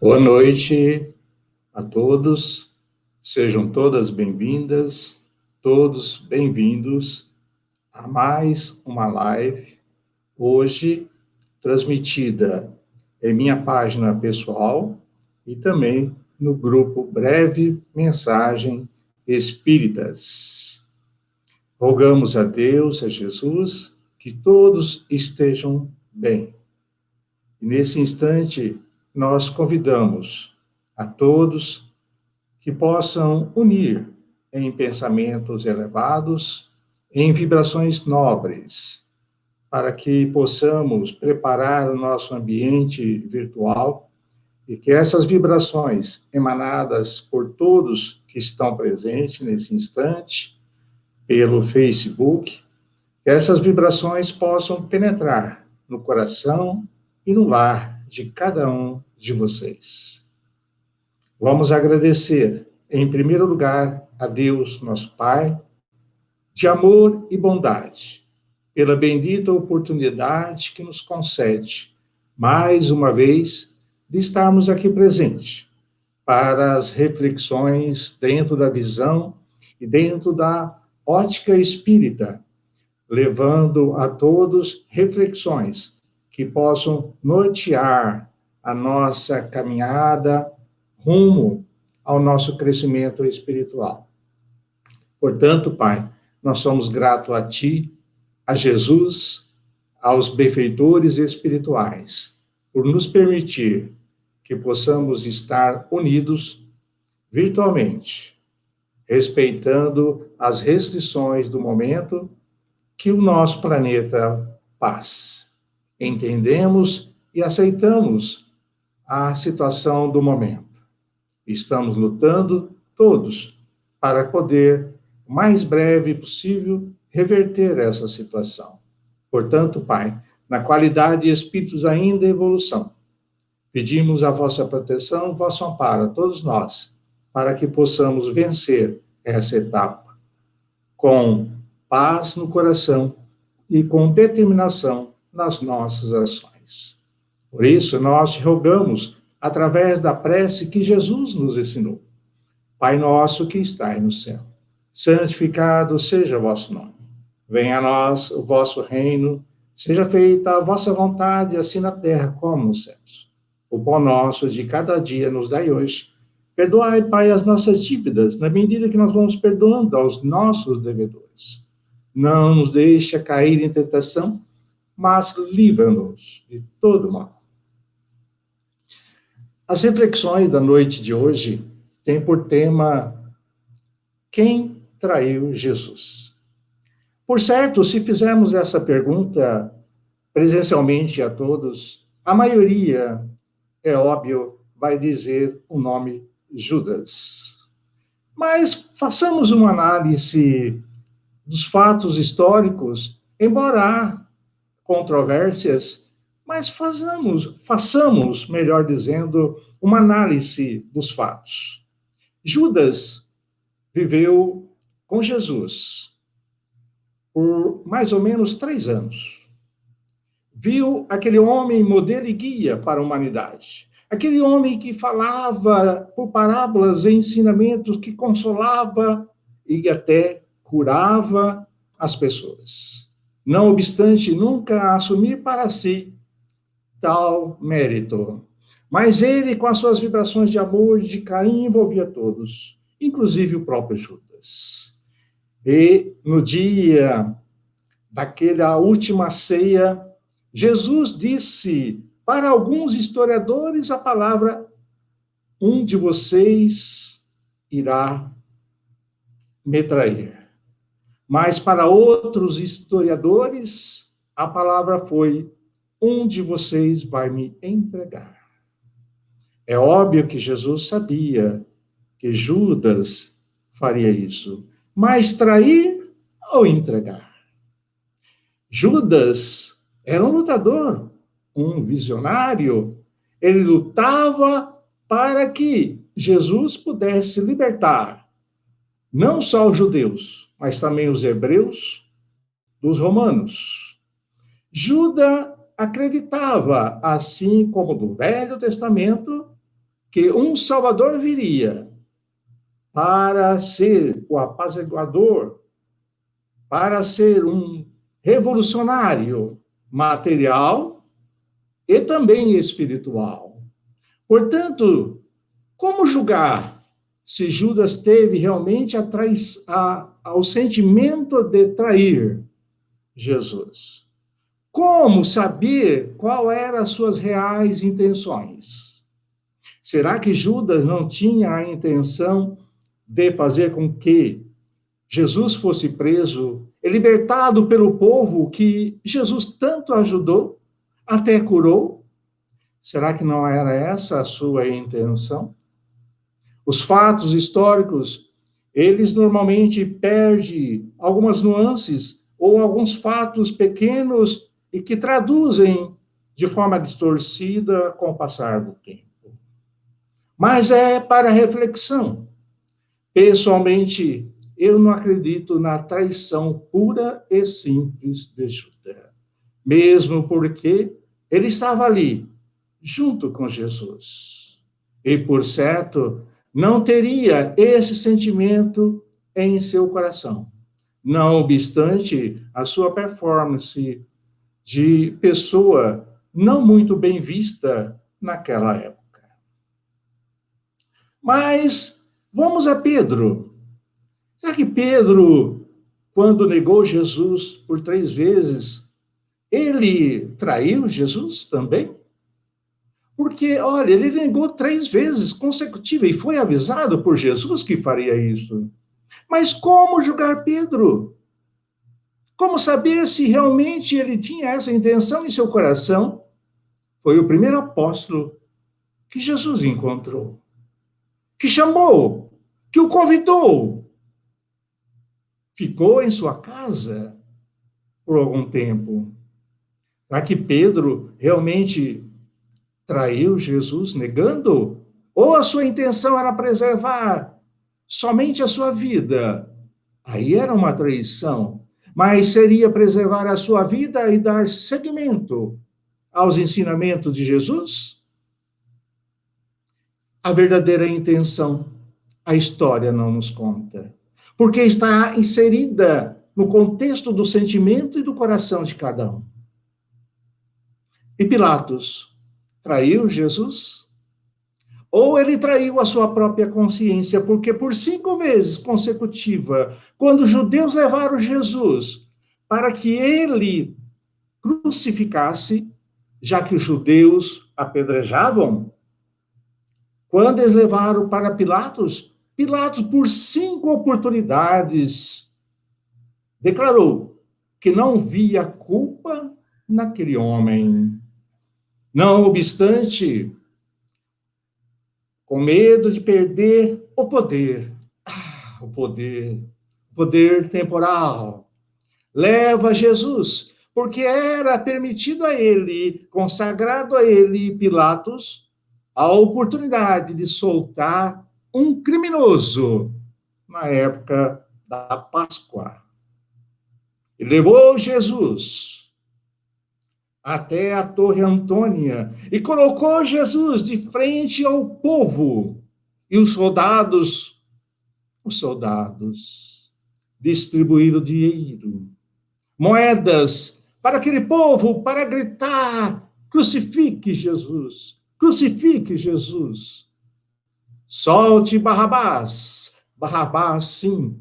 Boa noite a todos, sejam todas bem-vindas, todos bem-vindos a mais uma live, hoje transmitida em minha página pessoal e também no grupo Breve Mensagem Espíritas. Rogamos a Deus, a Jesus, que todos estejam bem. E nesse instante, nós convidamos a todos que possam unir em pensamentos elevados, em vibrações nobres, para que possamos preparar o nosso ambiente virtual e que essas vibrações emanadas por todos que estão presentes nesse instante, pelo Facebook, que essas vibrações possam penetrar no coração e no lar de cada um de vocês. Vamos agradecer, em primeiro lugar, a Deus, nosso Pai, de amor e bondade, pela bendita oportunidade que nos concede, mais uma vez, de estarmos aqui presentes, para as reflexões dentro da visão e dentro da ótica espírita, levando a todos reflexões que possam nortear a nossa caminhada rumo ao nosso crescimento espiritual. Portanto, Pai, nós somos gratos a Ti, a Jesus, aos benfeitores espirituais, por nos permitir que possamos estar unidos virtualmente, respeitando as restrições do momento que o nosso planeta passa. Entendemos e aceitamos a situação do momento. Estamos lutando todos para poder, o mais breve possível, reverter essa situação. Portanto, Pai, na qualidade de espíritos ainda em evolução, pedimos a vossa proteção, vosso amparo a todos nós, para que possamos vencer essa etapa com paz no coração e com determinação nas nossas ações. Por isso, nós te rogamos, através da prece que Jesus nos ensinou. Pai nosso que estais no céu, santificado seja o vosso nome. Venha a nós o vosso reino, seja feita a vossa vontade, assim na terra como nos céus. O pão nosso de cada dia nos dai hoje. Perdoai, Pai, as nossas dívidas, na medida que nós vamos perdoando aos nossos devedores. Não nos deixe cair em tentação, mas livra-nos de todo mal. As reflexões da noite de hoje têm por tema: quem traiu Jesus? Por certo, se fizermos essa pergunta presencialmente a todos, a maioria, é óbvio, vai dizer o nome Judas. Mas façamos uma análise dos fatos históricos, embora há controvérsias, mas façamos, melhor dizendo, uma análise dos fatos. Judas viveu com Jesus por mais ou menos 3 anos. Viu aquele homem modelo e guia para a humanidade. Aquele homem que falava por parábolas e ensinamentos, que consolava e até curava as pessoas. Não obstante nunca assumir para si tal mérito. Mas ele, com as suas vibrações de amor e de carinho, envolvia todos, inclusive o próprio Judas. E no dia daquela última ceia, Jesus disse para alguns historiadores a palavra: um de vocês irá me trair. Mas para outros historiadores, a palavra foi: um de vocês vai me entregar. É óbvio que Jesus sabia que Judas faria isso. Mas trair ou entregar? Judas era um lutador, um visionário. Ele lutava para que Jesus pudesse libertar não só os judeus, mas também os hebreus dos romanos. Judas acreditava, assim como no Velho Testamento, que um Salvador viria para ser o apaziguador, para ser um revolucionário material e também espiritual. Portanto, como julgar se Judas teve realmente o sentimento de trair Jesus? Como saber qual eram as suas reais intenções? Será que Judas não tinha a intenção de fazer com que Jesus fosse preso e libertado pelo povo que Jesus tanto ajudou, até curou? Será que não era essa a sua intenção? Os fatos históricos, eles normalmente perdem algumas nuances ou alguns fatos pequenos e que traduzem de forma distorcida com o passar do tempo. Mas é para reflexão. Pessoalmente, eu não acredito na traição pura e simples de Judas, mesmo porque ele estava ali, junto com Jesus. E, por certo, não teria esse sentimento em seu coração, não obstante a sua performance de pessoa não muito bem vista naquela época. Mas vamos a Pedro. Será que Pedro, quando negou Jesus por 3 vezes, ele traiu Jesus também? Porque, olha, ele negou 3 vezes consecutivas e foi avisado por Jesus que faria isso. Mas como julgar Pedro? Como saber se realmente ele tinha essa intenção em seu coração? Foi o primeiro apóstolo que Jesus encontrou, que chamou, que o convidou. Ficou em sua casa por algum tempo. Será que Pedro realmente traiu Jesus negando? Ou a sua intenção era preservar somente a sua vida? Aí era uma traição. Mas seria preservar a sua vida e dar seguimento aos ensinamentos de Jesus? A verdadeira intenção, a história não nos conta, porque está inserida no contexto do sentimento e do coração de cada um. E Pilatos traiu Jesus? Ou ele traiu a sua própria consciência, porque por 5 vezes consecutiva, quando os judeus levaram Jesus para que ele crucificasse, já que os judeus apedrejavam, Quando eles levaram para Pilatos, Pilatos, por 5 oportunidades, declarou que não via culpa naquele homem. Não obstante, com medo de perder o poder, o poder temporal, leva Jesus, porque era permitido a ele, consagrado a ele, Pilatos, a oportunidade de soltar um criminoso na época da Páscoa. E levou Jesus até a Torre Antônia e colocou Jesus de frente ao povo. E os soldados distribuíram dinheiro, moedas para aquele povo, para gritar: crucifique Jesus, crucifique Jesus. Solte Barrabás. Barrabás, sim,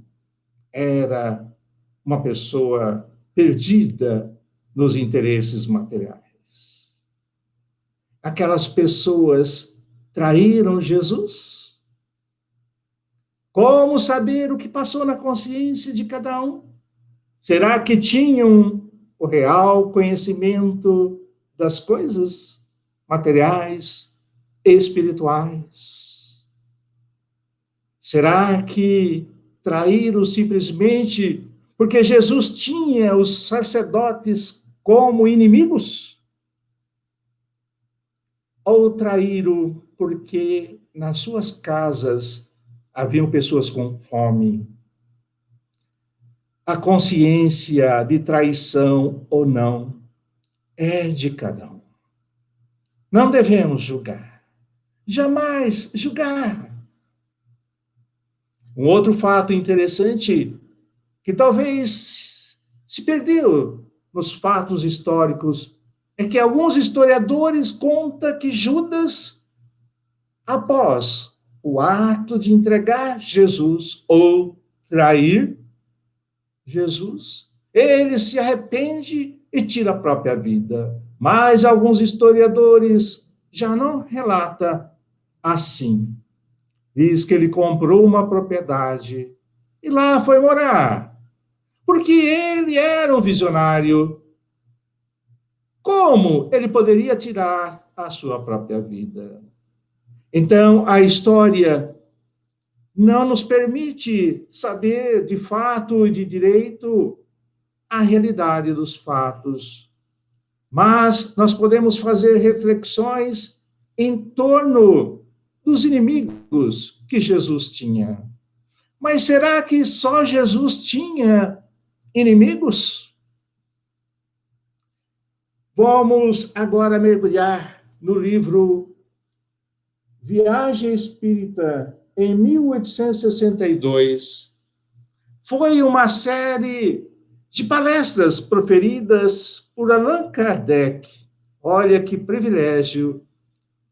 era uma pessoa perdida nos interesses materiais. Aquelas pessoas traíram Jesus? Como saber o que passou na consciência de cada um? Será que tinham o real conhecimento das coisas materiais, espirituais? Será que traíram simplesmente porque Jesus tinha os sacerdotes como inimigos? Ou traíram porque nas suas casas haviam pessoas com fome? A consciência de traição ou não é de cada um. Não devemos julgar. Jamais julgar. Um outro fato interessante que talvez se perdeu nos fatos históricos é que alguns historiadores contam que Judas, após o ato de entregar Jesus ou trair Jesus, ele se arrepende e tira a própria vida. Mas alguns historiadores já não relatam assim. Diz que ele comprou uma propriedade e lá foi morar, porque ele era um visionário. Como ele poderia tirar a sua própria vida? Então, a história não nos permite saber de fato e de direito a realidade dos fatos, mas nós podemos fazer reflexões em torno dos inimigos que Jesus tinha. Mas será que só Jesus tinha inimigos? Vamos agora mergulhar no livro Viagem Espírita, em 1862. Foi uma série de palestras proferidas por Allan Kardec. Olha que privilégio.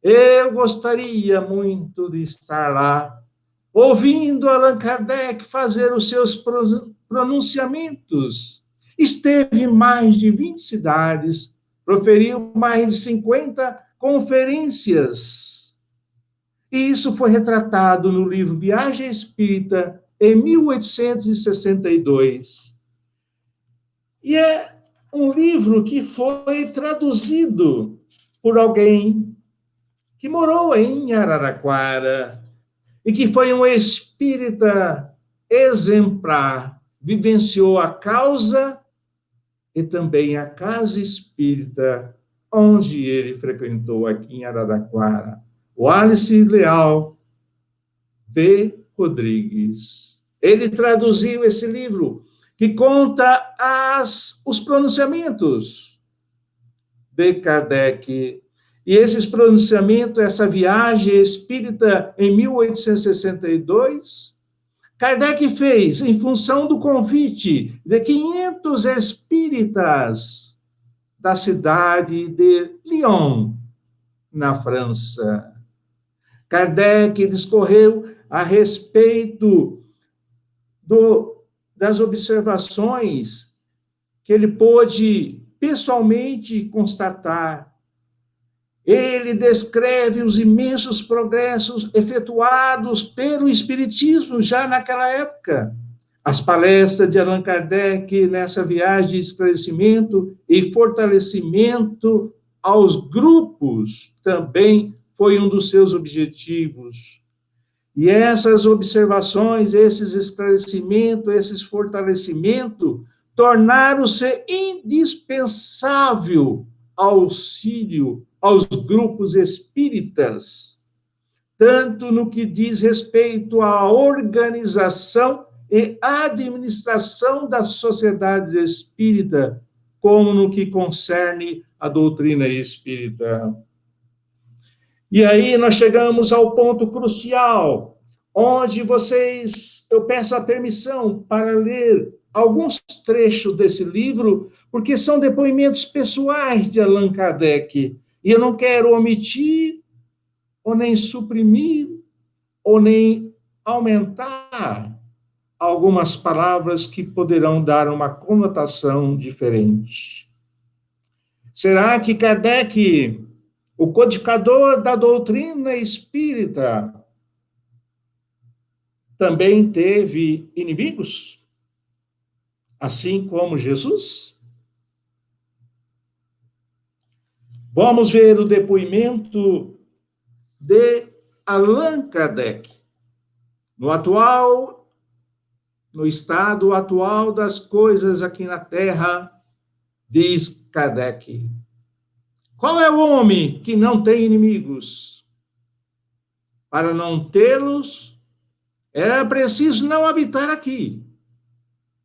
Eu gostaria muito de estar lá, ouvindo Allan Kardec fazer os seus pronunciamentos. Esteve em mais de 20 cidades, proferiu mais de 50 conferências. E isso foi retratado no livro Viagem Espírita, em 1862. E é um livro que foi traduzido por alguém que morou em Araraquara e que foi um espírita exemplar, vivenciou a causa e também a casa espírita onde ele frequentou aqui em Araraquara. O Alice Leal B. Rodrigues. Ele traduziu esse livro que conta os pronunciamentos de Kardec. E esses pronunciamentos, essa viagem espírita em 1862, Kardec fez em função do convite de 500 espíritas da cidade de Lyon, na França. Kardec discorreu a respeito das observações que ele pôde pessoalmente constatar. Ele descreve os imensos progressos efetuados pelo Espiritismo já naquela época. As palestras de Allan Kardec nessa viagem de esclarecimento e fortalecimento aos grupos também foi um dos seus objetivos. E essas observações, esses esclarecimentos, esses fortalecimentos, tornaram-se indispensável auxílio aos grupos espíritas, tanto no que diz respeito à organização e administração da sociedade espírita, como no que concerne à doutrina espírita. E aí nós chegamos ao ponto crucial, onde eu peço a permissão para ler alguns trechos desse livro, porque são depoimentos pessoais de Allan Kardec, e eu não quero omitir, ou nem suprimir, ou nem aumentar algumas palavras que poderão dar uma conotação diferente. Será que Kardec, o codificador da doutrina espírita, também teve inimigos? Assim como Jesus? Vamos ver o depoimento de Allan Kardec. No estado atual das coisas aqui na Terra, diz Kardec: qual é o homem que não tem inimigos? Para não tê-los, é preciso não habitar aqui,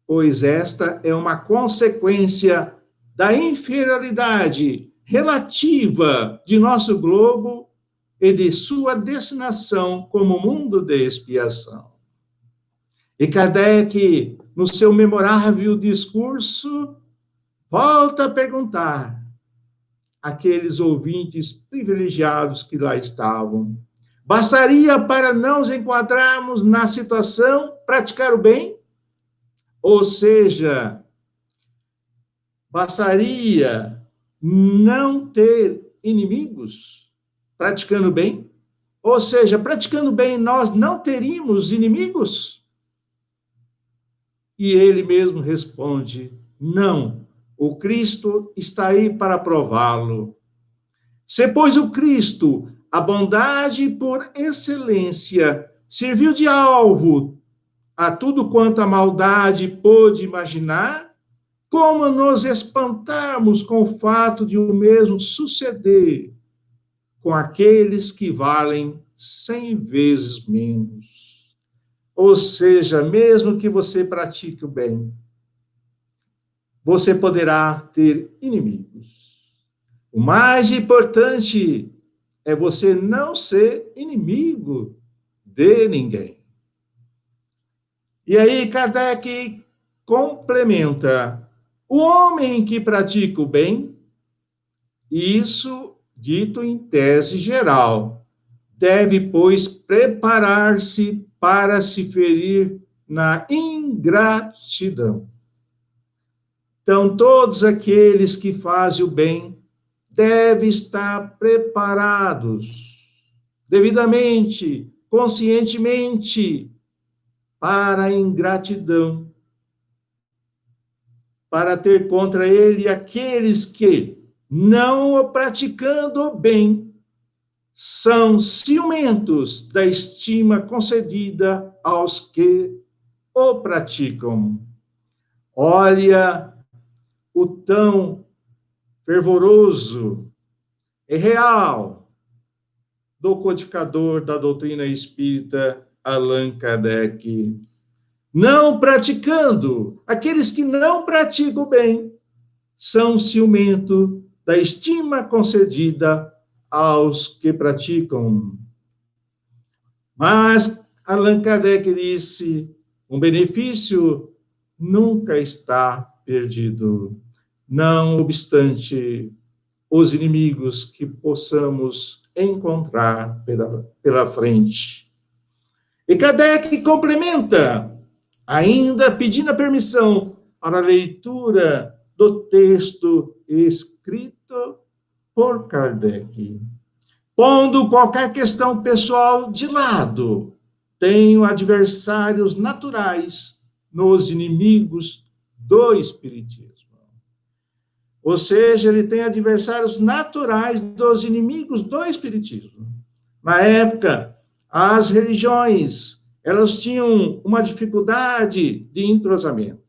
pois esta é uma consequência da inferioridade relativa de nosso globo e de sua destinação como mundo de expiação. E Kardec, no seu memorável discurso, volta a perguntar àqueles ouvintes privilegiados que lá estavam: bastaria para não nos enquadrarmos na situação praticar o bem? Ou seja, bastaria não ter inimigos praticando bem? Ou seja, praticando bem nós não teríamos inimigos? E ele mesmo responde: não, o Cristo está aí para prová-lo. Se, pois, o Cristo, a bondade por excelência, serviu de alvo a tudo quanto a maldade pôde imaginar, como nos espantarmos com o fato de o mesmo suceder com aqueles que valem 100 vezes menos? Ou seja, mesmo que você pratique o bem, você poderá ter inimigos. O mais importante é você não ser inimigo de ninguém. E aí Kardec complementa: o homem que pratica o bem, isso dito em tese geral, deve, pois, preparar-se para se ferir na ingratidão. Então, todos aqueles que fazem o bem devem estar preparados, devidamente, conscientemente, para a ingratidão, para ter contra ele aqueles que, não o praticando o bem, são ciumentos da estima concedida aos que o praticam. Olha o tão fervoroso e real do codificador da doutrina espírita, Allan Kardec. Não praticando, aqueles que não praticam o bem, são ciumento da estima concedida aos que praticam. Mas Allan Kardec disse: um benefício nunca está perdido, não obstante os inimigos que possamos encontrar pela frente. E Kardec complementa, ainda pedindo a permissão para a leitura do texto escrito por Kardec. Pondo qualquer questão pessoal de lado, tenho adversários naturais nos inimigos do Espiritismo. Ou seja, ele tem adversários naturais dos inimigos do Espiritismo. Na época, as religiões, elas tinham uma dificuldade de entrosamento,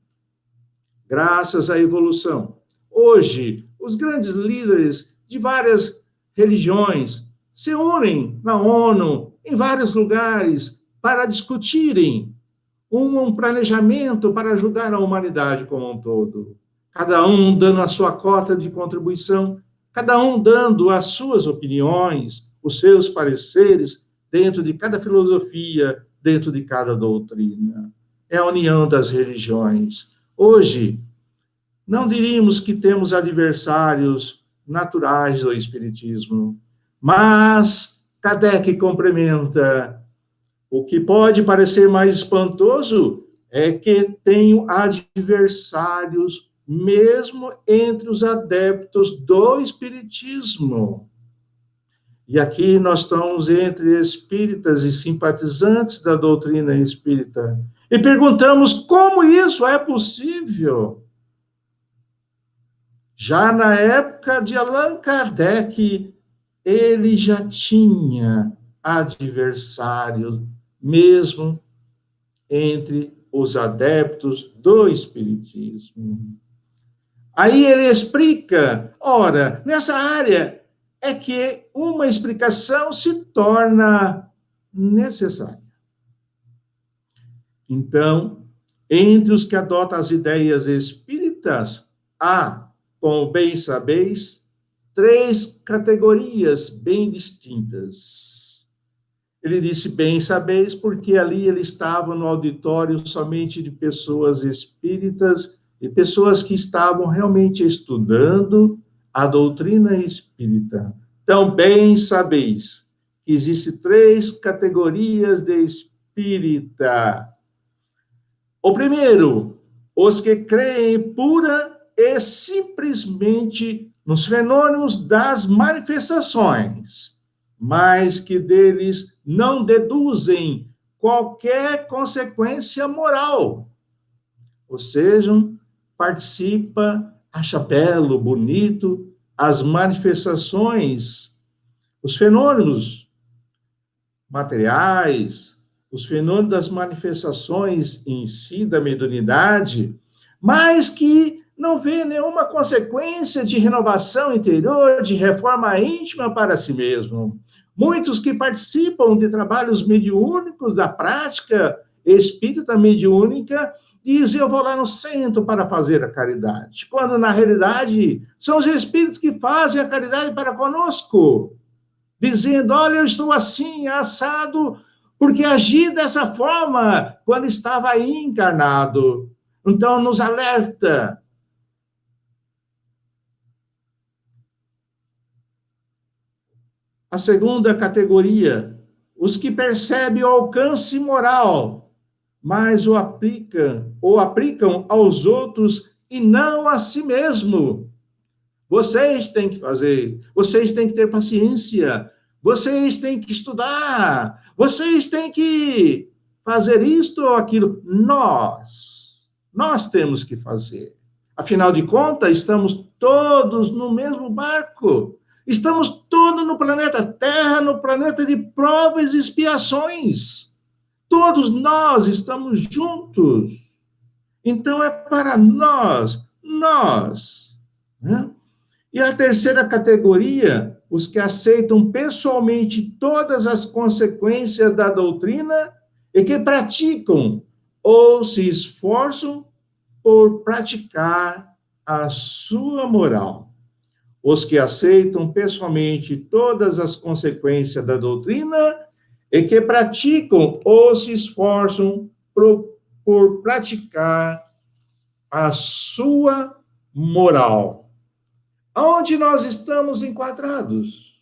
graças à evolução. Hoje, os grandes líderes de várias religiões se unem na ONU, em vários lugares, para discutirem um planejamento para ajudar a humanidade como um todo. Cada um dando a sua cota de contribuição, cada um dando as suas opiniões, os seus pareceres, dentro de cada filosofia, dentro de cada doutrina. É a união das religiões. Hoje, não diríamos que temos adversários naturais do Espiritismo, mas Kardec complementa: o que pode parecer mais espantoso é que tenho adversários mesmo entre os adeptos do Espiritismo. E aqui nós estamos entre espíritas e simpatizantes da doutrina espírita. E perguntamos como isso é possível. Já na época de Allan Kardec, ele já tinha adversários, mesmo entre os adeptos do Espiritismo. Aí ele explica, ora, nessa área é que uma explicação se torna necessária. Então, entre os que adotam as ideias espíritas, há, como bem sabeis, 3 categorias bem distintas. Ele disse bem sabeis porque ali ele estava no auditório somente de pessoas espíritas e pessoas que estavam realmente estudando a doutrina espírita. Então, bem sabeis que existem 3 categorias de espírita. O primeiro, os que creem pura e simplesmente nos fenômenos das manifestações, mas que deles não deduzem qualquer consequência moral. Ou seja, participa, acha belo, bonito, as manifestações, os fenômenos materiais, os fenômenos das manifestações em si da mediunidade, mas que não vê nenhuma consequência de renovação interior, de reforma íntima para si mesmo. Muitos que participam de trabalhos mediúnicos, da prática espírita mediúnica, dizem, eu vou lá no centro para fazer a caridade, quando, na realidade, são os espíritos que fazem a caridade para conosco, dizendo, olha, eu estou assim, assado, porque agi dessa forma quando estava aí encarnado. Então, nos alerta. A segunda categoria, os que percebem o alcance moral, mas o aplicam aos outros e não a si mesmo. Vocês têm que fazer, vocês têm que ter paciência, vocês têm que estudar, vocês têm que fazer isto ou aquilo. Nós temos que fazer. Afinal de contas, estamos todos no mesmo barco. Estamos todos no planeta Terra, no planeta de provas e expiações. Todos nós estamos juntos. Então, é para nós. Né? E a terceira categoria, os que aceitam pessoalmente todas as consequências da doutrina e que praticam ou se esforçam por praticar a sua moral. Os que aceitam pessoalmente todas as consequências da doutrina e que praticam ou se esforçam por praticar a sua moral. Aonde nós estamos enquadrados?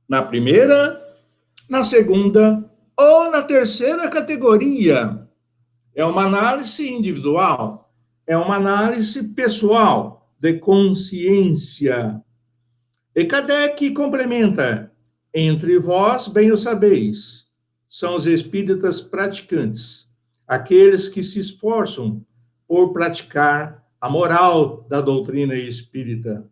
Na primeira, na segunda ou na terceira categoria. É uma análise individual, é uma análise pessoal de consciência. E Kardec complementa: entre vós bem o sabeis, são os espíritas praticantes, aqueles que se esforçam por praticar a moral da doutrina espírita.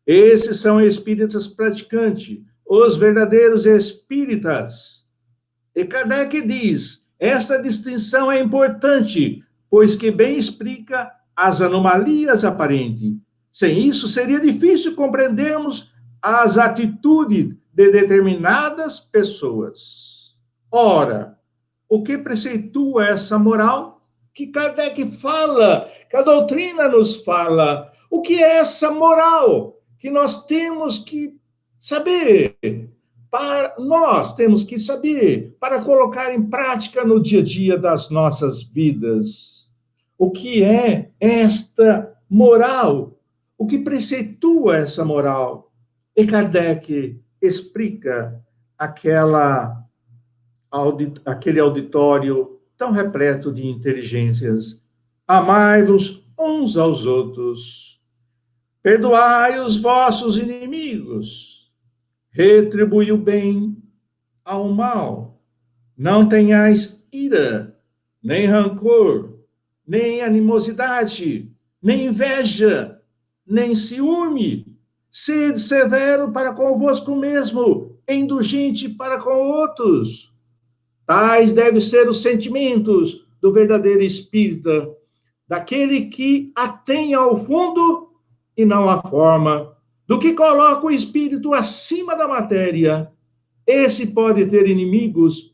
Esses são espíritas praticantes, os verdadeiros espíritas. E Kardec diz: essa distinção é importante, pois que bem explica as anomalias aparentes. Sem isso, seria difícil compreendermos as atitudes de determinadas pessoas. Ora, o que preceitua essa moral que Kardec fala, que a doutrina nos fala? O que é essa moral que nós temos que saber? Nós temos que saber para colocar em prática no dia a dia das nossas vidas. O que é esta moral? O que preceitua essa moral? E Kardec explica aquele auditório tão repleto de inteligências. Amai-vos uns aos outros, perdoai os vossos inimigos, retribui o bem ao mal, não tenhais ira, nem rancor, nem animosidade, nem inveja, nem ciúme. Sede severo para convosco mesmo, indulgente para com outros. Tais devem ser os sentimentos do verdadeiro espírita, daquele que atém ao fundo e não à forma, do que coloca o espírito acima da matéria. Esse pode ter inimigos,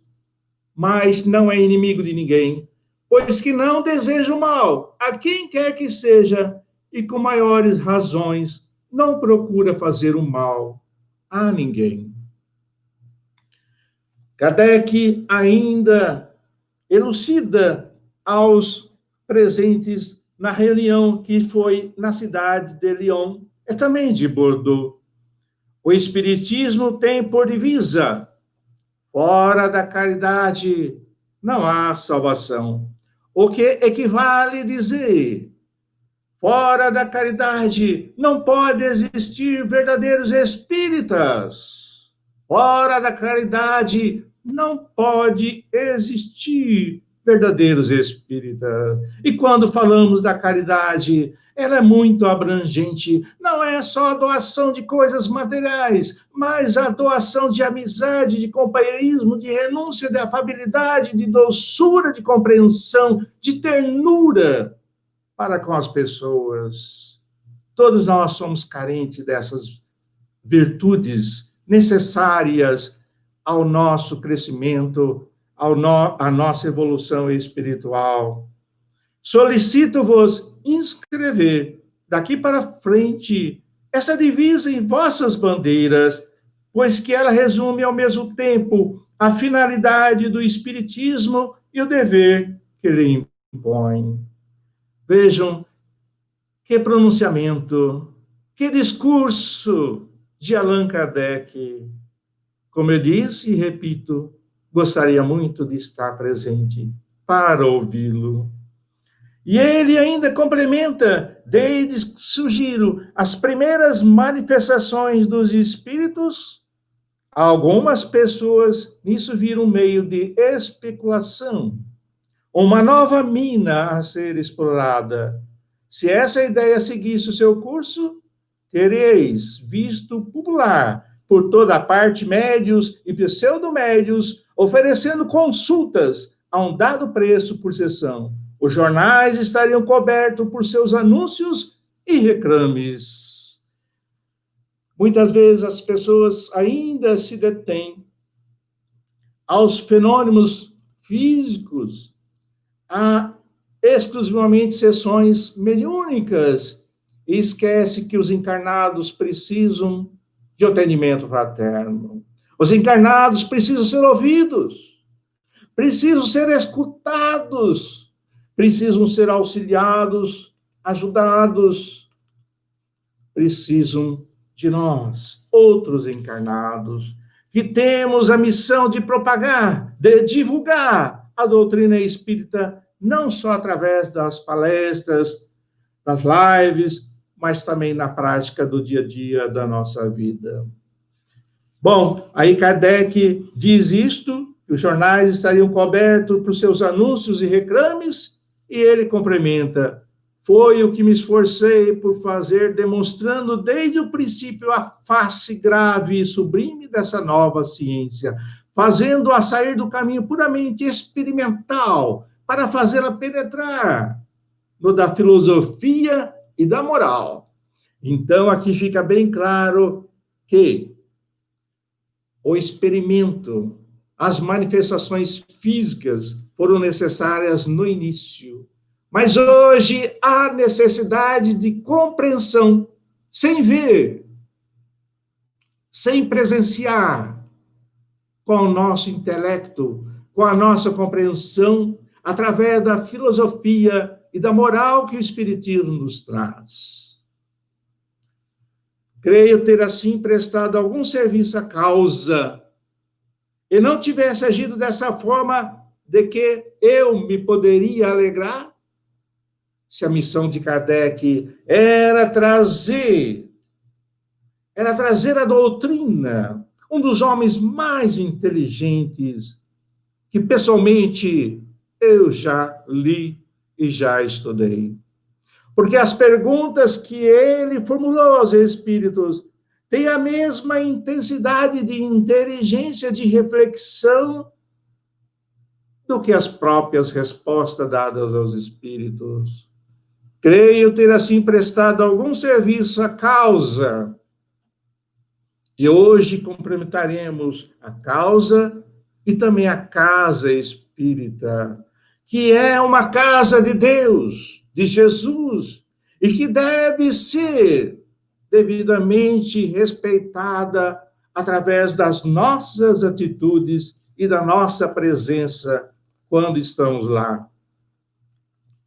mas não é inimigo de ninguém, pois que não deseja o mal a quem quer que seja, e com maiores razões não procura fazer o mal a ninguém. Kardec ainda elucida aos presentes na reunião que foi na cidade de Lyon, e também de Bordeaux. O Espiritismo tem por divisa: fora da caridade não há salvação. O que equivale dizer: fora da caridade não pode existir verdadeiros espíritas. Fora da caridade não pode existir verdadeiros espíritas. E quando falamos da caridade, ela é muito abrangente. Não é só a doação de coisas materiais, mas a doação de amizade, de companheirismo, de renúncia, de afabilidade, de doçura, de compreensão, de ternura para com as pessoas. Todos nós somos carentes dessas virtudes necessárias ao nosso crescimento, à nossa evolução espiritual. Solicito-vos inscrever daqui para frente essa divisa em vossas bandeiras, pois que ela resume ao mesmo tempo a finalidade do Espiritismo e o dever que lhe impõe. Vejam que pronunciamento, que discurso de Allan Kardec. Como eu disse e repito, gostaria muito de estar presente para ouvi-lo. E ele ainda complementa: desde que surgiram as primeiras manifestações dos espíritos, algumas pessoas nisso viram um meio de especulação, uma nova mina a ser explorada. Se essa ideia seguisse o seu curso, tereis visto popular por toda parte médios e pseudomédios oferecendo consultas a um dado preço por sessão. Os jornais estariam cobertos por seus anúncios e reclames. Muitas vezes as pessoas ainda se detêm aos fenômenos físicos, a exclusivamente sessões mediúnicas, e esquece que os encarnados precisam de atendimento fraterno. Os encarnados precisam ser ouvidos, precisam ser escutados, precisam ser auxiliados, ajudados, precisam de nós, outros encarnados, que temos a missão de propagar, de divulgar a doutrina espírita, não só através das palestras, das lives, mas também na prática do dia a dia da nossa vida. Bom, aí Kardec diz isto, que os jornais estariam cobertos por seus anúncios e reclames, e ele complementa: foi o que me esforcei por fazer, demonstrando desde o princípio a face grave e sublime dessa nova ciência, fazendo-a sair do caminho puramente experimental, para fazê-la penetrar no da filosofia e da moral. Então, aqui fica bem claro que o experimento, as manifestações físicas foram necessárias no início. Mas hoje há necessidade de compreensão, sem ver, sem presenciar, com o nosso intelecto, com a nossa compreensão, através da filosofia e da moral que o Espiritismo nos traz. Creio ter, assim, prestado algum serviço à causa, e não tivesse agido dessa forma, de que eu me poderia alegrar? Se a missão de Kardec era trazer a doutrina, um dos homens mais inteligentes que pessoalmente eu já li e já estudei. Porque as perguntas que ele formulou aos espíritos têm a mesma intensidade de inteligência, de reflexão, do que as próprias respostas dadas aos espíritos. Creio ter, assim, prestado algum serviço à causa. E hoje complementaremos a causa e também a casa espírita, que é uma casa de Deus, de Jesus, e que deve ser devidamente respeitada através das nossas atitudes e da nossa presença quando estamos lá.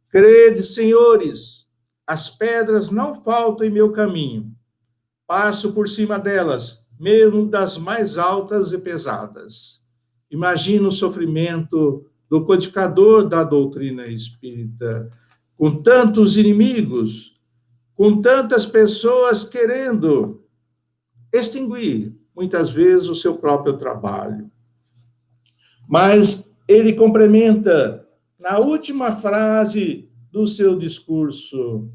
Crede, senhores, as pedras não faltam em meu caminho. Passo por cima delas, mesmo das mais altas e pesadas. Imagina o sofrimento do codificador da doutrina espírita, com tantos inimigos, com tantas pessoas querendo extinguir, muitas vezes, o seu próprio trabalho. Mas ele complementa na última frase do seu discurso: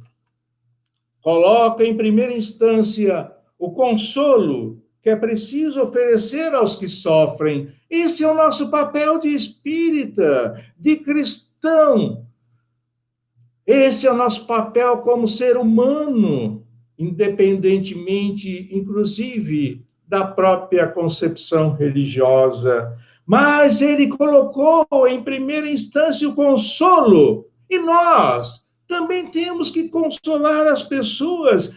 coloca em primeira instância o consolo que é preciso oferecer aos que sofrem. Esse é o nosso papel de espírita, de cristão. Esse é o nosso papel como ser humano, independentemente, inclusive, da própria concepção religiosa. Mas ele colocou em primeira instância o consolo, e nós também temos que consolar as pessoas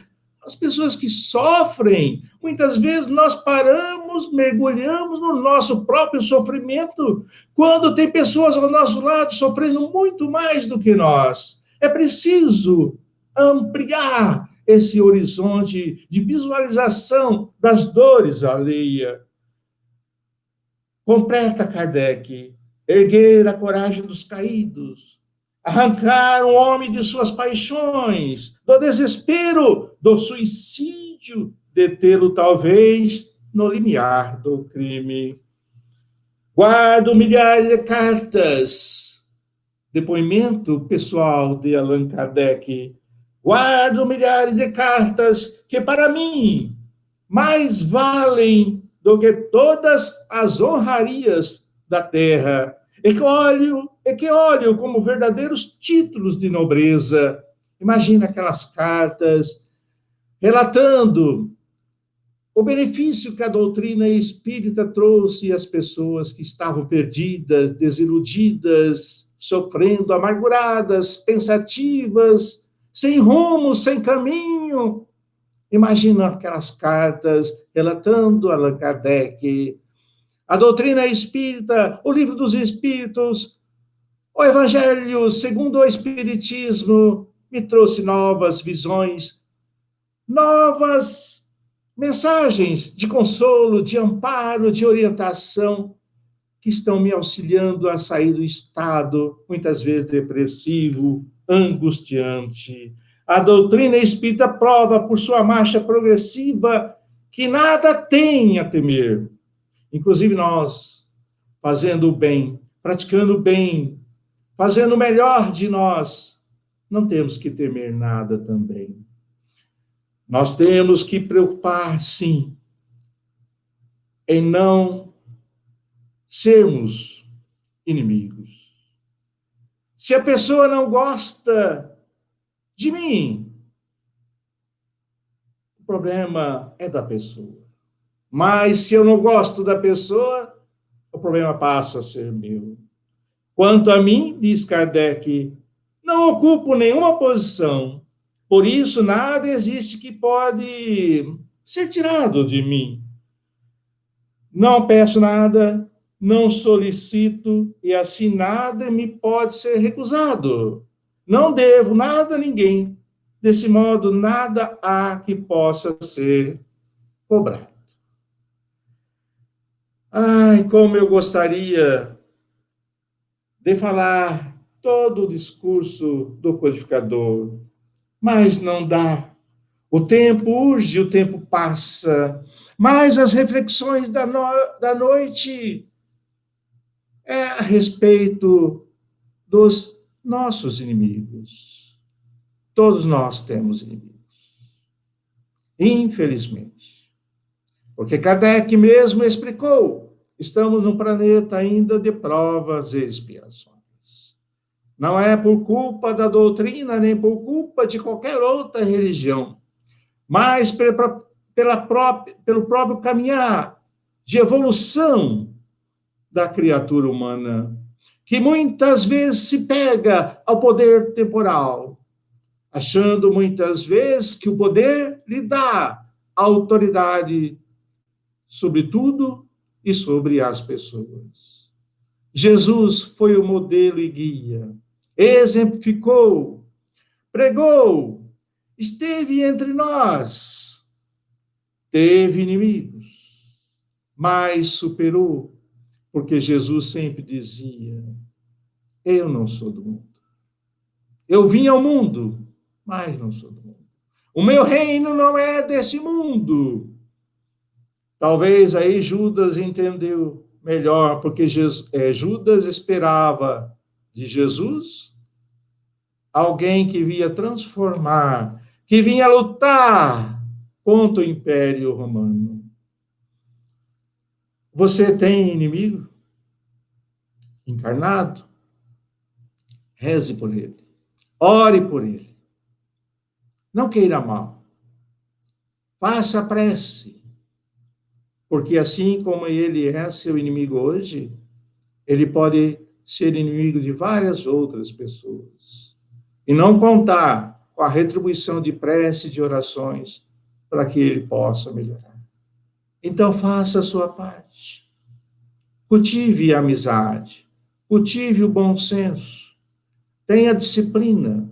que sofrem. Muitas vezes nós paramos, mergulhamos no nosso próprio sofrimento, quando tem pessoas ao nosso lado sofrendo muito mais do que nós. É preciso ampliar esse horizonte de visualização das dores alheias. Completa Kardec: erguer a coragem dos caídos, arrancar o homem de suas paixões, do desespero, do suicídio, detê-lo talvez no limiar do crime. Guardo milhares de cartas. Depoimento pessoal de Allan Kardec. Guardo milhares de cartas que, para mim, mais valem do que todas as honrarias da terra, e que olho como verdadeiros títulos de nobreza. Imagina aquelas cartas relatando o benefício que a doutrina espírita trouxe às pessoas que estavam perdidas, desiludidas, sofrendo, amarguradas, pensativas, sem rumo, sem caminho. Imagina aquelas cartas relatando Allan Kardec, a doutrina espírita, o livro dos espíritos, o evangelho segundo o espiritismo me trouxe novas visões, novas mensagens de consolo, de amparo, de orientação, que estão me auxiliando a sair do estado, muitas vezes depressivo, angustiante. A doutrina espírita prova, por sua marcha progressiva, que nada tem a temer. Inclusive nós, fazendo o bem, praticando o bem, fazendo o melhor de nós, não temos que temer nada também. Nós temos que preocupar, sim, em não sermos inimigos. Se a pessoa não gosta de mim, o problema é da pessoa. Mas se eu não gosto da pessoa, o problema passa a ser meu. Quanto a mim, diz Kardec, não ocupo nenhuma posição, por isso nada existe que pode ser tirado de mim. Não peço nada, não solicito, e assim nada me pode ser recusado. Não devo nada a ninguém. Desse modo, nada há que possa ser cobrado. Ai, como eu gostaria de falar todo o discurso do codificador, mas não dá. O tempo urge, o tempo passa, mas as reflexões da noite é a respeito dos nossos inimigos. Todos nós temos inimigos. Infelizmente. Porque Kardec mesmo explicou, estamos num planeta ainda de provas e expiações. Não é por culpa da doutrina, nem por culpa de qualquer outra religião, mas pelo próprio caminhar de evolução da criatura humana, que muitas vezes se pega ao poder temporal, achando muitas vezes que o poder lhe dá autoridade sobre tudo e sobre as pessoas. Jesus foi o modelo e guia, exemplificou, pregou, esteve entre nós, teve inimigos, mas superou, porque Jesus sempre dizia, eu não sou do mundo. Eu vim ao mundo, mas não sou do mundo. O meu reino não é desse mundo. Talvez aí Judas entendeu melhor, porque Judas esperava de Jesus alguém que vinha transformar, que vinha lutar contra o Império Romano. Você tem inimigo encarnado? Reze por ele. Ore por ele. Não queira mal. Faça prece. Porque assim como ele é seu inimigo hoje, ele pode ser inimigo de várias outras pessoas. E não contar com a retribuição de prece e de orações para que ele possa melhorar. Então faça a sua parte. Cultive a amizade. Cultive o bom senso. Tenha disciplina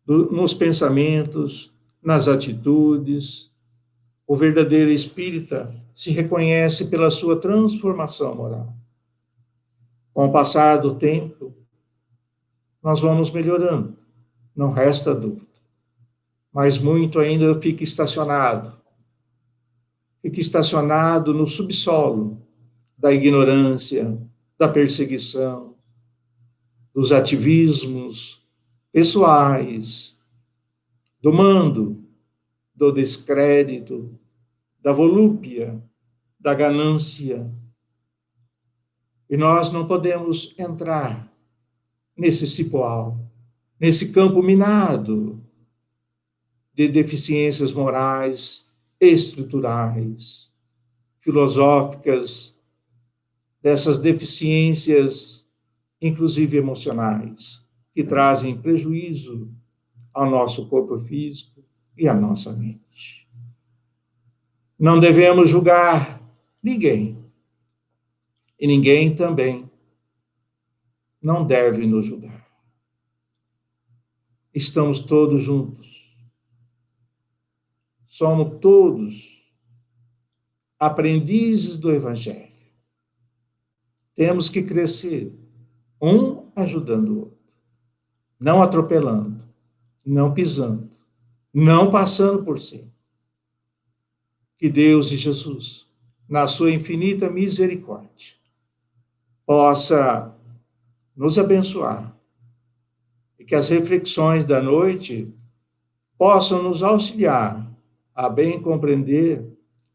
nos pensamentos, nas atitudes. O verdadeiro espírita se reconhece pela sua transformação moral. Com o passar do tempo, nós vamos melhorando, não resta dúvida. Mas muito ainda fica estacionado no subsolo da ignorância, da perseguição, dos ativismos pessoais, do mando, do descrédito, da volúpia, da ganância. E nós não podemos entrar nesse cipoal, nesse campo minado de deficiências morais, estruturais, filosóficas, dessas deficiências, inclusive emocionais, que trazem prejuízo ao nosso corpo físico e à nossa mente. Não devemos julgar ninguém. E ninguém também não deve nos julgar. Estamos todos juntos. Somos todos aprendizes do Evangelho. Temos que crescer, um ajudando o outro, não atropelando, não pisando, não passando por cima. Que Deus e Jesus, na sua infinita misericórdia, possa nos abençoar e que as reflexões da noite possam nos auxiliar a bem compreender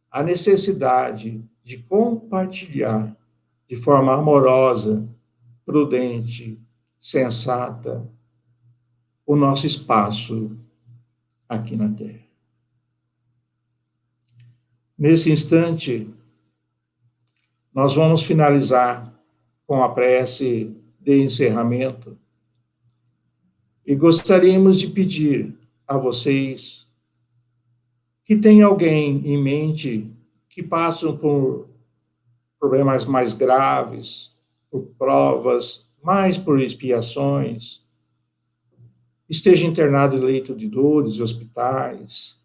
a necessidade de compartilhar de forma amorosa, prudente, sensata, o nosso espaço aqui na Terra. Nesse instante, nós vamos finalizar com a prece de encerramento e gostaríamos de pedir a vocês que tem alguém em mente que passam por problemas mais graves, por provas, mais por expiações, esteja internado em leito de dores e hospitais,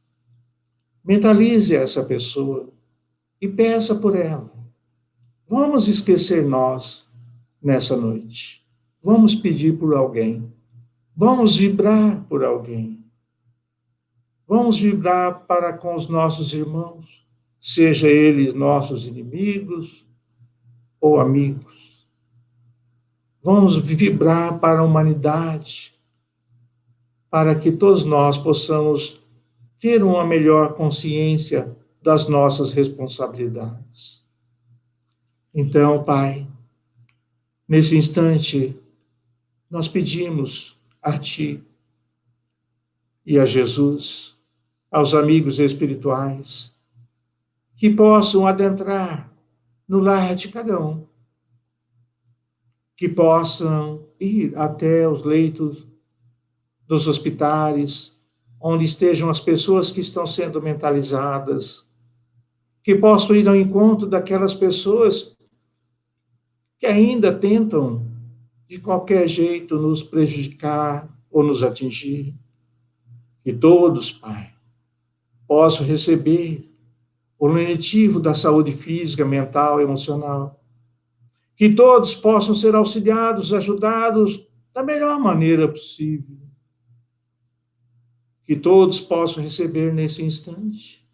mentalize essa pessoa e peça por ela. Vamos esquecer nós nessa noite. Vamos pedir por alguém. Vamos vibrar por alguém. Vamos vibrar para com os nossos irmãos, seja eles nossos inimigos ou amigos. Vamos vibrar para a humanidade, para que todos nós possamos ter uma melhor consciência das nossas responsabilidades. Então, Pai, nesse instante, nós pedimos a Ti e a Jesus, aos amigos espirituais, que possam adentrar no lar de cada um, que possam ir até os leitos dos hospitais, onde estejam as pessoas que estão sendo mentalizadas, que possam ir ao encontro daquelas pessoas que ainda tentam, de qualquer jeito, nos prejudicar ou nos atingir. Que todos, Pai, possam receber o lenitivo da saúde física, mental e emocional. Que todos possam ser auxiliados, ajudados da melhor maneira possível. Que todos possam receber nesse instante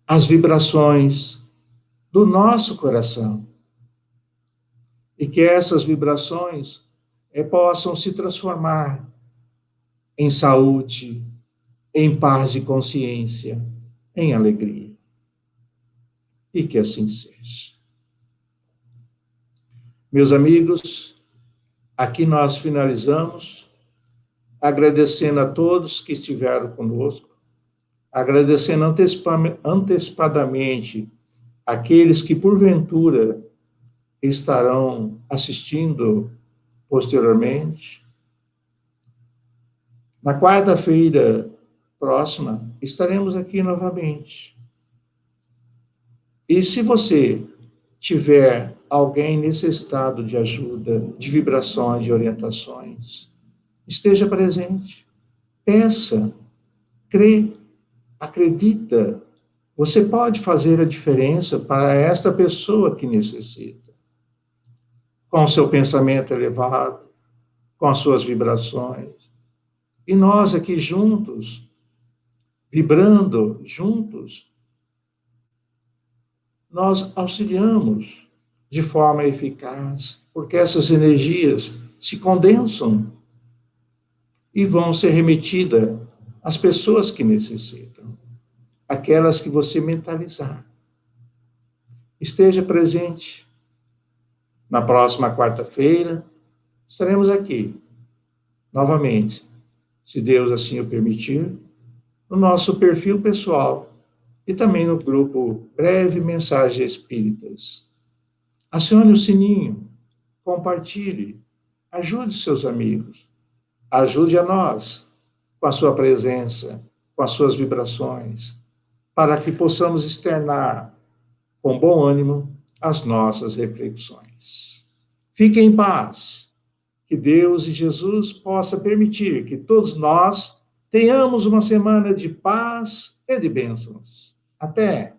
as vibrações do nosso coração. E que essas vibrações possam se transformar em saúde, em paz e consciência, em alegria. E que assim seja. Meus amigos, aqui nós finalizamos, agradecendo a todos que estiveram conosco, agradecendo antecipadamente aqueles que, porventura, estarão assistindo posteriormente. Na quarta-feira próxima, estaremos aqui novamente. E se você tiver alguém necessitado de ajuda, de vibrações, de orientações, esteja presente, peça, crê, acredita. Você pode fazer a diferença para esta pessoa que necessita. Com o seu pensamento elevado, com as suas vibrações. E nós aqui juntos, vibrando juntos, nós auxiliamos de forma eficaz, porque essas energias se condensam e vão ser remetidas às pessoas que necessitam, aquelas que você mentalizar. Esteja presente. Na próxima quarta-feira, estaremos aqui, novamente, se Deus assim o permitir, no nosso perfil pessoal e também no grupo Breve Mensagem Espíritas. Acione o sininho, compartilhe, ajude seus amigos, ajude a nós com a sua presença, com as suas vibrações, para que possamos externar com bom ânimo as nossas reflexões. Fique em paz. Que Deus e Jesus possa permitir que todos nós tenhamos uma semana de paz e de bênçãos. Até!